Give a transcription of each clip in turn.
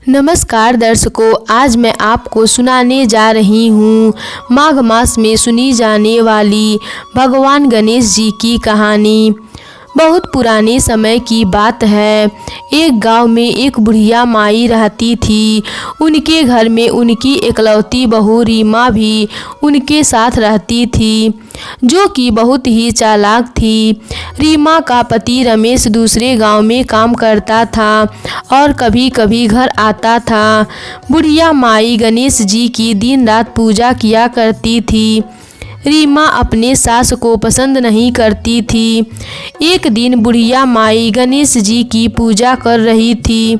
नमस्कार दर्शकों, आज मैं आपको सुनाने जा रही हूँ माघ मास में सुनी जाने वाली भगवान गणेश जी की कहानी। बहुत पुराने समय की बात है। एक गांव में एक बुढ़िया माई रहती थी। उनके घर में उनकी इकलौती बहू रीमा भी उनके साथ रहती थी, जो कि बहुत ही चालाक थी। रीमा का पति रमेश दूसरे गांव में काम करता था और कभी कभी घर आता था। बुढ़िया माई गणेश जी की दिन रात पूजा किया करती थी। रीमा अपने सास को पसंद नहीं करती थी। एक दिन बुढ़िया माई गणेश जी की पूजा कर रही थी।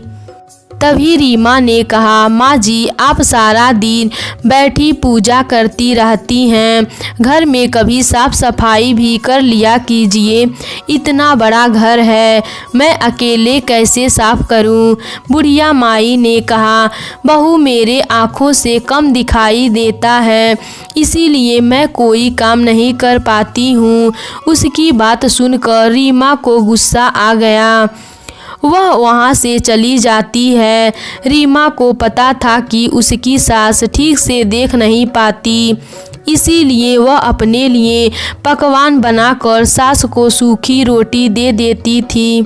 तभी रीमा ने कहा, माँ जी, आप सारा दिन बैठी पूजा करती रहती हैं, घर में कभी साफ सफाई भी कर लिया कीजिए। इतना बड़ा घर है, मैं अकेले कैसे साफ करूं? बुढ़िया माई ने कहा, बहू मेरे आँखों से कम दिखाई देता है, इसीलिए मैं कोई काम नहीं कर पाती हूँ। उसकी बात सुनकर रीमा को गुस्सा आ गया। वह वहाँ से चली जाती है। रीमा को पता था कि उसकी सास ठीक से देख नहीं पाती, इसीलिए वह अपने लिए पकवान बनाकर सास को सूखी रोटी दे देती थी।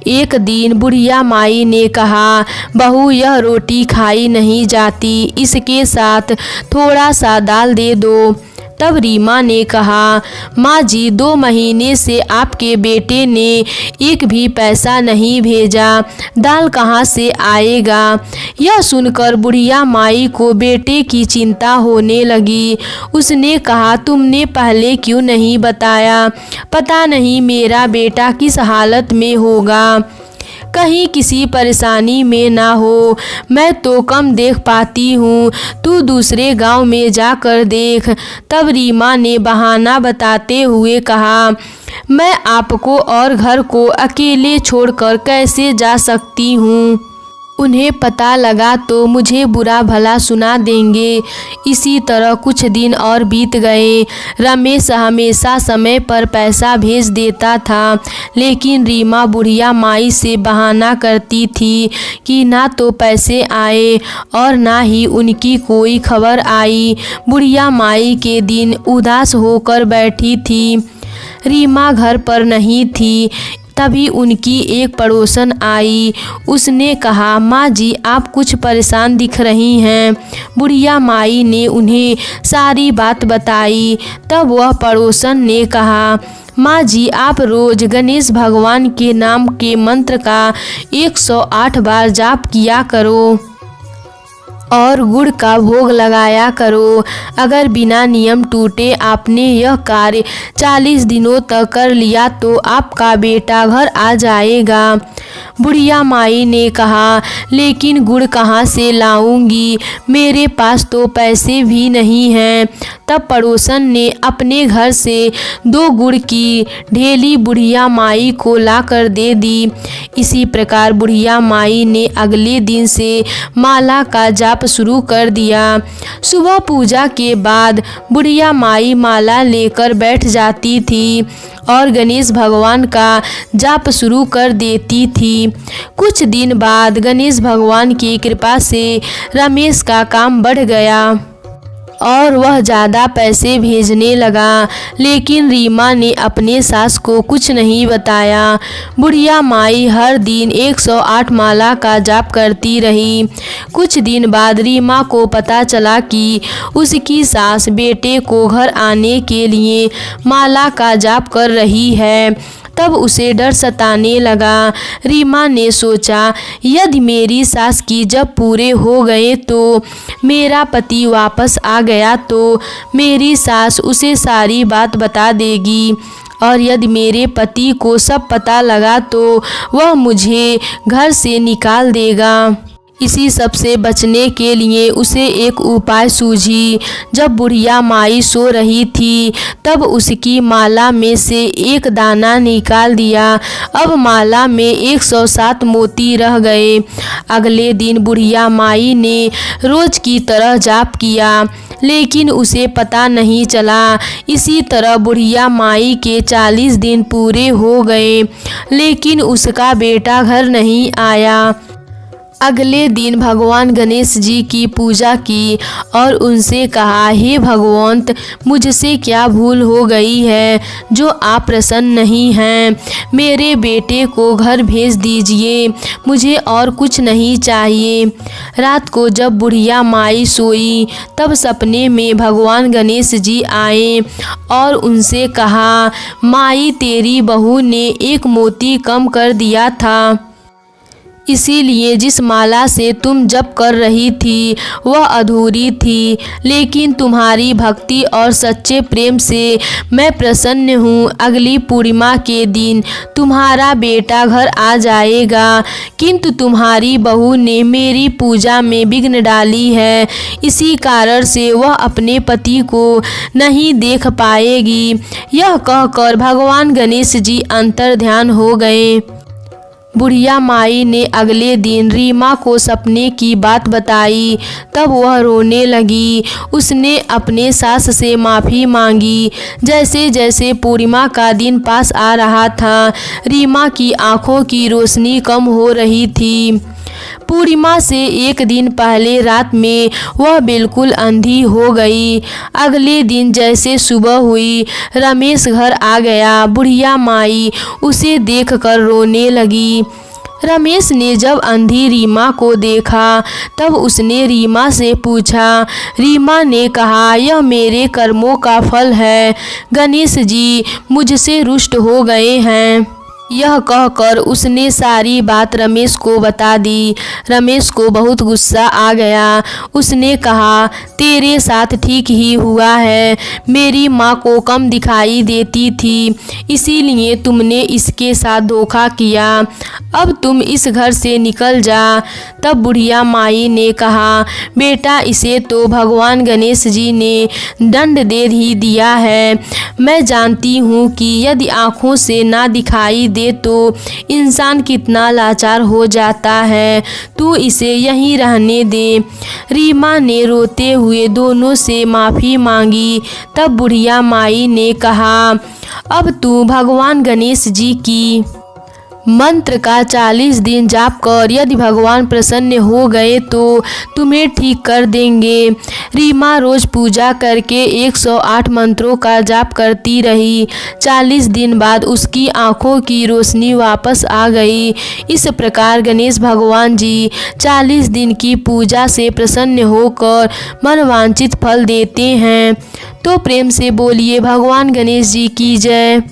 एक दिन बुढ़िया माई ने कहा, बहू यह रोटी खाई नहीं जाती, इसके साथ थोड़ा सा दाल दे दो। तब रीमा ने कहा, माँ जी, 2 महीने से आपके बेटे ने एक भी पैसा नहीं भेजा, दाल कहाँ से आएगा? यह सुनकर बुढ़िया माई को बेटे की चिंता होने लगी। उसने कहा, तुमने पहले क्यों नहीं बताया? पता नहीं मेरा बेटा किस हालत में होगा, कहीं किसी परेशानी में ना हो। मैं तो कम देख पाती हूँ, तू दूसरे गांव में जाकर देख। तब रीमा ने बहाना बताते हुए कहा, मैं आपको और घर को अकेले छोड़कर कैसे जा सकती हूँ? उन्हें पता लगा तो मुझे बुरा भला सुना देंगे। इसी तरह कुछ दिन और बीत गए। रमेश हमेशा समय पर पैसा भेज देता था, लेकिन रीमा बुढ़िया माई से बहाना करती थी कि ना तो पैसे आए और ना ही उनकी कोई खबर आई। बुढ़िया माई के दिन उदास होकर बैठी थी। रीमा घर पर नहीं थी। तभी उनकी एक पड़ोसन आई। उसने कहा, माँ जी, आप कुछ परेशान दिख रही हैं। बुढ़िया माई ने उन्हें सारी बात बताई। तब वह पड़ोसन ने कहा, माँ जी, आप रोज गणेश भगवान के नाम के मंत्र का 108 बार जाप किया करो और गुड़ का भोग लगाया करो। अगर बिना नियम टूटे आपने यह कार्य 40 दिनों तक कर लिया तो आपका बेटा घर आ जाएगा। बुढ़िया माई ने कहा, लेकिन गुड़ कहाँ से लाऊंगी? मेरे पास तो पैसे भी नहीं हैं। तब पड़ोसन ने अपने घर से 2 गुड़ की ढेली बुढ़िया माई को लाकर दे दी। इसी प्रकार बुढ़िया माई ने अगले दिन से माला का जाप शुरू कर दिया। सुबह पूजा के बाद बुढ़िया माई माला लेकर बैठ जाती थी और गणेश भगवान का जाप शुरू कर देती थी। कुछ दिन बाद गणेश भगवान की कृपा से रमेश का काम बढ़ गया और वह ज़्यादा पैसे भेजने लगा, लेकिन रीमा ने अपने सास को कुछ नहीं बताया। बुढ़िया माई हर दिन 108 माला का जाप करती रही। कुछ दिन बाद रीमा को पता चला कि उसकी सास बेटे को घर आने के लिए माला का जाप कर रही है। तब उसे डर सताने लगा। रीमा ने सोचा, यदि मेरी सास की जब पूरे हो गए तो मेरा पति वापस आ गया तो मेरी सास उसे सारी बात बता देगी, और यदि मेरे पति को सब पता लगा तो वह मुझे घर से निकाल देगा। इसी सब से बचने के लिए उसे एक उपाय सूझी। जब बुढ़िया माई सो रही थी तब उसकी माला में से एक दाना निकाल दिया। अब माला में 107 मोती रह गए। अगले दिन बुढ़िया माई ने रोज की तरह जाप किया, लेकिन उसे पता नहीं चला। इसी तरह बुढ़िया माई के 40 दिन पूरे हो गए, लेकिन उसका बेटा घर नहीं आया। अगले दिन भगवान गणेश जी की पूजा की और उनसे कहा, हे भगवंत, मुझसे क्या भूल हो गई है जो आप प्रसन्न नहीं हैं। मेरे बेटे को घर भेज दीजिए, मुझे और कुछ नहीं चाहिए। रात को जब बुढ़िया माई सोई तब सपने में भगवान गणेश जी आए और उनसे कहा, माई, तेरी बहू ने एक मोती कम कर दिया था, इसीलिए जिस माला से तुम जप कर रही थी वह अधूरी थी, लेकिन तुम्हारी भक्ति और सच्चे प्रेम से मैं प्रसन्न हूँ। अगली पूर्णिमा के दिन तुम्हारा बेटा घर आ जाएगा, किंतु तुम्हारी बहू ने मेरी पूजा में विघ्न डाली है, इसी कारण से वह अपने पति को नहीं देख पाएगी। यह कहकर भगवान गणेश जी अंतर्ध्यान हो गए। बुढ़िया माई ने अगले दिन रीमा को सपने की बात बताई, तब वह रोने लगी। उसने अपने सास से माफ़ी मांगी। जैसे जैसे पूर्णिमा का दिन पास आ रहा था, रीमा की आंखों की रोशनी कम हो रही थी। पूर्णिमा से एक दिन पहले रात में वह बिल्कुल अंधी हो गई। अगले दिन जैसे सुबह हुई, रमेश घर आ गया। बुढ़िया माई उसे देखकर रोने लगी। रमेश ने जब अंधी रीमा को देखा तब उसने रीमा से पूछा। रीमा ने कहा, यह मेरे कर्मों का फल है, गणेश जी मुझसे रुष्ट हो गए हैं। यह कहकर उसने सारी बात रमेश को बता दी। रमेश को बहुत गुस्सा आ गया। उसने कहा, तेरे साथ ठीक ही हुआ है, मेरी माँ को कम दिखाई देती थी, इसीलिए तुमने इसके साथ धोखा किया। अब तुम इस घर से निकल जा। तब बुढ़िया माई ने कहा, बेटा, इसे तो भगवान गणेश जी ने दंड दे ही दिया है। मैं जानती हूँ कि यदि आँखों से ना दिखाई दे तो इंसान कितना लाचार हो जाता है, तू इसे यहीं रहने दे। रीमा ने रोते हुए दोनों से माफ़ी मांगी। तब बुढ़िया माई ने कहा, अब तू भगवान गणेश जी की मंत्र का 40 दिन जाप कर, यदि भगवान प्रसन्न हो गए तो तुम्हें ठीक कर देंगे। रीमा रोज पूजा करके 108 मंत्रों का जाप करती रही। 40 दिन बाद उसकी आंखों की रोशनी वापस आ गई। इस प्रकार गणेश भगवान जी 40 दिन की पूजा से प्रसन्न होकर मनवांछित फल देते हैं। तो प्रेम से बोलिए भगवान गणेश जी की जय।